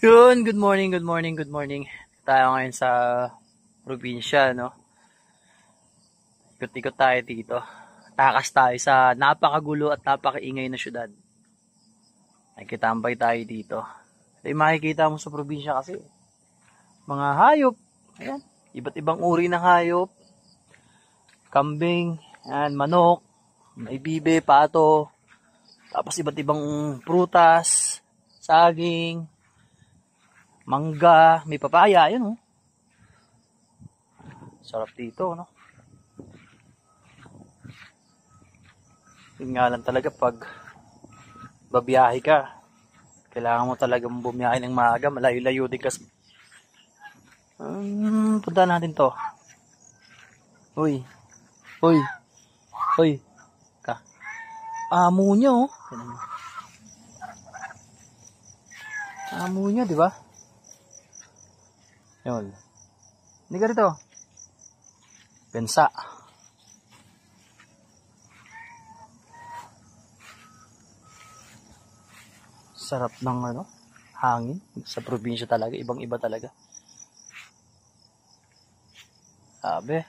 Good morning, good morning, good morning. Tayo ngayon sa probinsya, no? Ikot-ikot tayo dito. Takas tayo sa napakagulo at napakaingay na syudad. Nakikitambay tayo dito. Ito yung makikita mo sa probinsya kasi. Mga hayop. Ayan. Iba't ibang uri ng hayop. Kambing, ayan, manok, may bibe, pato. Tapos iba't ibang prutas, saging, mangga, may papaya, yun oh. Sarap dito, no? Yun nga lang talaga pag babiyahe ka, kailangan mo talaga bumiyahe ng maaga, malayo-layo din kasi. Punta natin to. Uy. Uy. Uy. Ka. Amo niya oh. Amo niya, di ba? Yun. Hindi ka rito. Pensa. Sarap ng hangin. Sa probinsya talaga. Ibang iba talaga. Sabi.